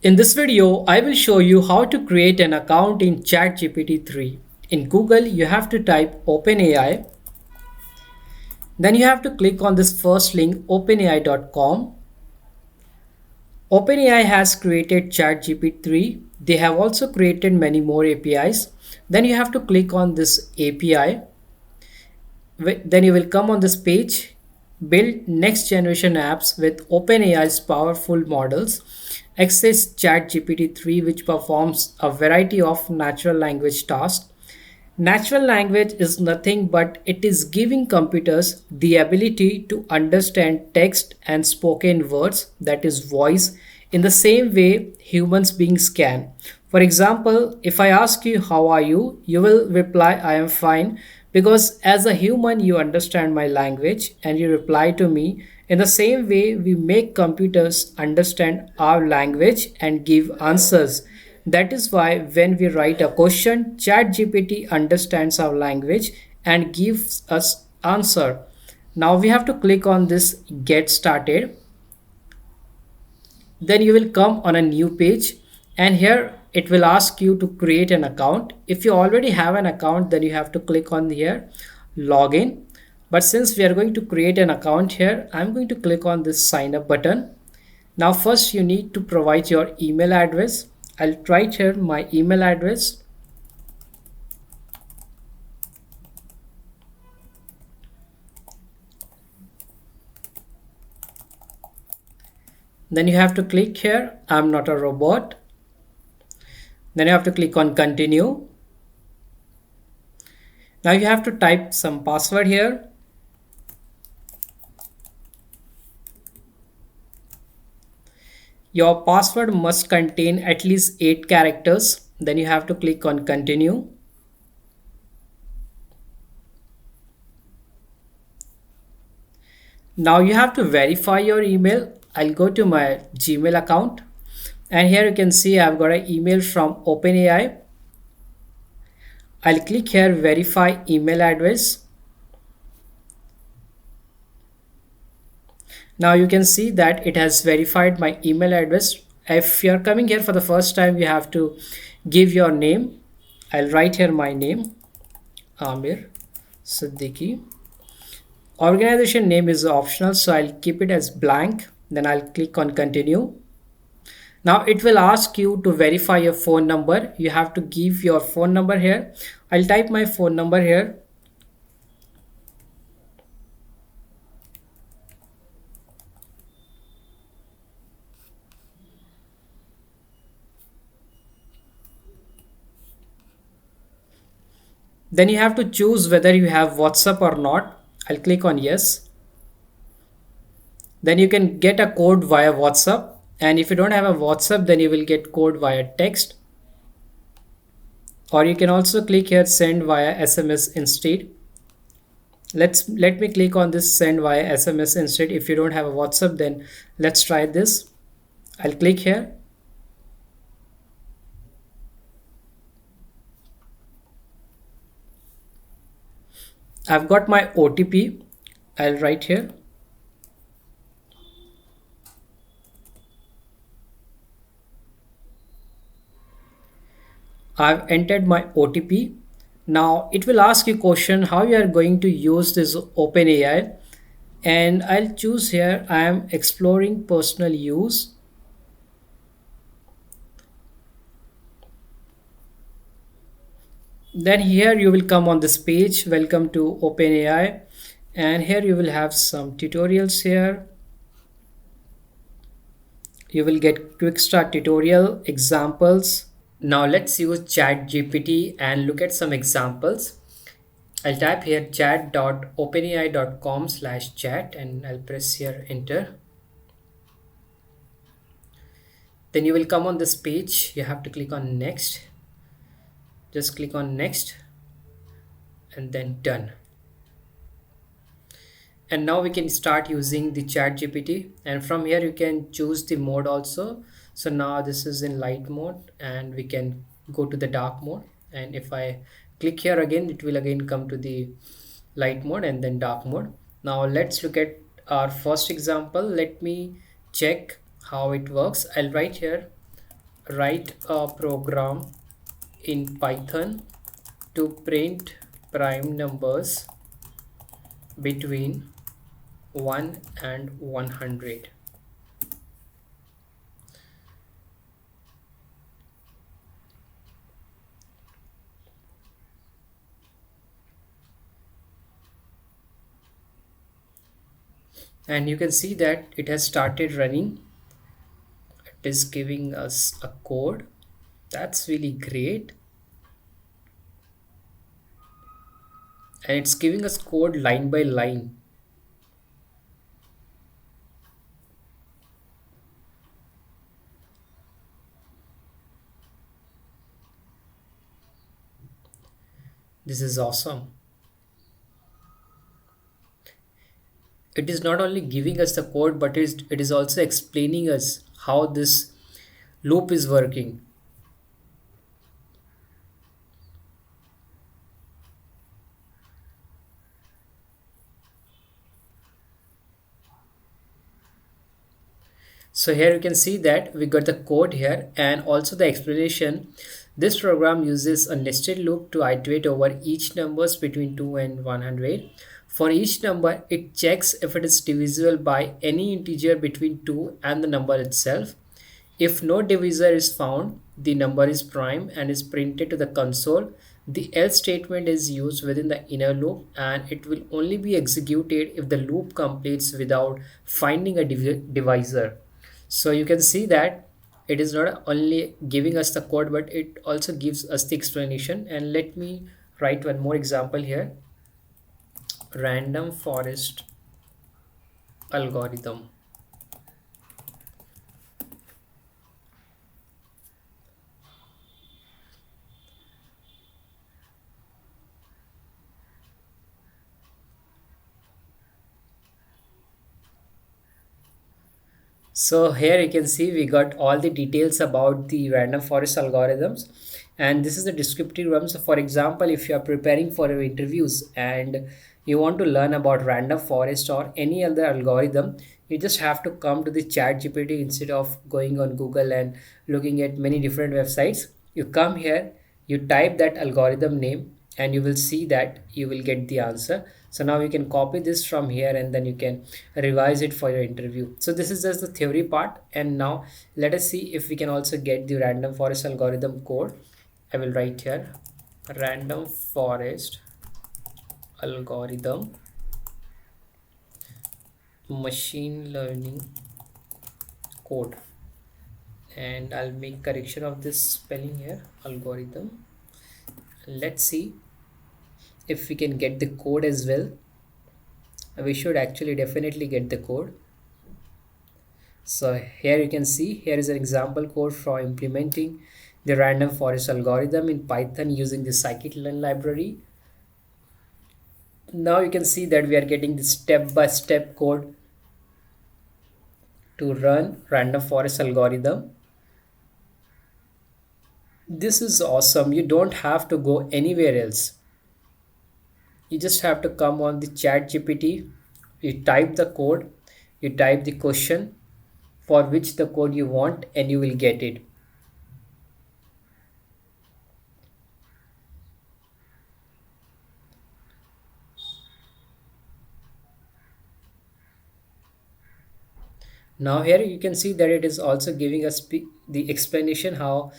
In this video, I will show you how to create an account in ChatGPT 3. In Google, you have to type OpenAI. Then you have to click on this first link, openai.com. OpenAI has created ChatGPT 3. They have also created many more APIs. Then you have to click on this API. Then you will come on this page, build next generation apps with OpenAI's powerful models. Access ChatGPT 3, which performs a variety of natural language tasks. Natural language is nothing but it is giving computers the ability to understand text and spoken words, that is voice, in the same way humans beings can. For example, if I ask you how are you, you will reply I am fine, because as a human you understand my language and you reply to me. In the same way we make computers understand our language and give answers. That is why when we write a question, ChatGPT understands our language and gives us answer. Now we have to click on this get started. Then you will come on a new page and here it will ask you to create an account. If you already have an account, then you have to click on here login. But since we are going to create an account here, I'm going to click on this sign up button. Now first you need to provide your email address. I'll write here my email address. Then you have to click here, I'm not a robot. Then you have to click on continue. Now you have to type some password here. Your password must contain at least 8 characters. Then you have to click on continue. Now you have to verify your email. I'll go to my Gmail account and here you can see I've got an email from OpenAI. I'll click here verify email address. Now you can see that it has verified my email address. If you're coming here for the first time, you have to give your name. I'll write here my name, Amir Siddiqui. Organization name is optional, so I'll keep it as blank. Then I'll click on continue. Now it will ask you to verify your phone number. You have to give your phone number here. I'll type my phone number here. Then you have to choose whether you have WhatsApp or not. I'll click on yes. Then you can get a code via WhatsApp. And if you don't have a WhatsApp, then you will get code via text. Or you can also click here send via SMS instead. Let me click on this send via SMS instead. If you don't have a WhatsApp, then let's try this. I'll click here. I've got my OTP. I'll write here. I've entered my OTP. Now it will ask you question how you are going to use this OpenAI, and I'll choose here I am exploring personal use. Then here you will come on this page, welcome to OpenAI, and here you will have some tutorials here. You will get quick start tutorial examples. Now let's use ChatGPT and look at some examples. I'll type here chat.openai.com/chat and I'll press here enter. Then you will come on this page. You have to click on next. Just click on next and then done. And now we can start using the ChatGPT, and from here you can choose the mode also. So now this is in light mode and we can go to the dark mode, and if I click here again, it will again come to the light mode and then dark mode. Now let's look at our first example. Let me check how it works. I'll write here write a program in Python to print prime numbers between 1 and 100. And you can see that it has started running. It is giving us a code. That's really great. And it's giving us code line by line. This is awesome. It is not only giving us the code, but it is also explaining us how this loop is working. So here you can see that we got the code here and also the explanation. This program uses a nested loop to iterate over each numbers between 2 and 100. For each number, it checks if it is divisible by any integer between 2 and the number itself. If no divisor is found, the number is prime and is printed to the console. The else statement is used within the inner loop and it will only be executed if the loop completes without finding a divisor. So you can see that it is not only giving us the code, but it also gives us the explanation. And let me write one more example here. Random forest algorithm. So here you can see we got all the details about the random forest algorithms, and this is the descriptive one. So for example, if you are preparing for your interviews and you want to learn about random forest or any other algorithm, you just have to come to the chat GPT instead of going on Google and looking at many different websites. You come here, you type that algorithm name, and you will see that you will get the answer. So now you can copy this from here and then you can revise it for your interview. So this is just the theory part, and now let us see if we can also get the random forest algorithm code. I will write here random forest algorithm machine learning code, and I'll make correction of this spelling here, algorithm. Let's see if we can get the code as well. We should actually definitely get the code. So here you can see here is an example code for implementing the random forest algorithm in Python using the scikit-learn library. Now you can see that we are getting the step-by-step code to run random forest algorithm. This is awesome. You don't have to go anywhere else. You just have to come on the chat GPT, you type the code, you type the question for which the code you want, and you will get it. Now here you can see that it is also giving us the explanation how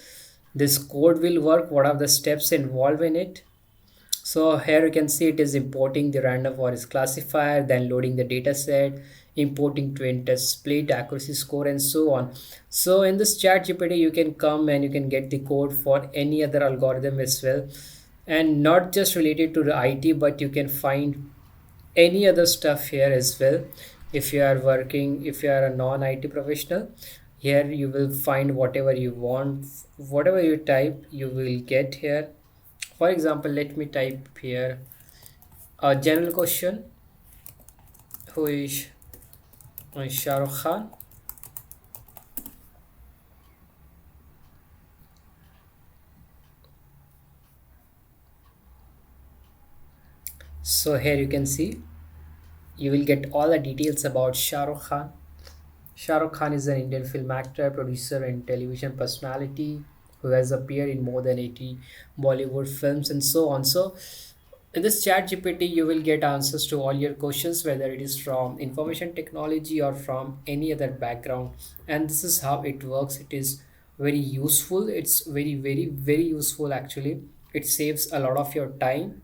this code will work, what are the steps involved in it. So here you can see it is importing the random forest classifier, then loading the data set, importing twin test split, accuracy score, and so on. So in this chat GPT, you can come and you can get the code for any other algorithm as well. And not just related to the IT, but you can find any other stuff here as well. If you are working, if you are a non-IT professional, here you will find whatever you want, whatever you type you will get here. For example, let me type here a general question: who is Shah Rukh Khan? So here you can see you will get all the details about Shah Rukh Khan. Shah Rukh Khan is an Indian film actor, producer, and television personality who has appeared in more than 80 Bollywood films and so on. So, in this chat GPT, you will get answers to all your questions, whether it is from information technology or from any other background. And this is how it works. It is very useful. It's very, very, very useful actually. It saves a lot of your time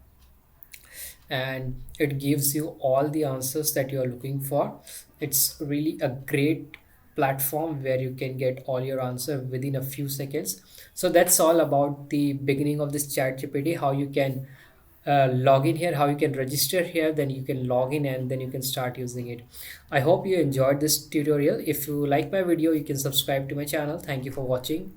and it gives you all the answers that you are looking for. It's really a great platform where you can get all your answer within a few seconds. So that's all about the beginning of this chat gpt, how you can log in here, how you can register here, then you can log in and then you can start using it. I hope you enjoyed this tutorial. If you like my video, you can subscribe to my channel. Thank you for watching.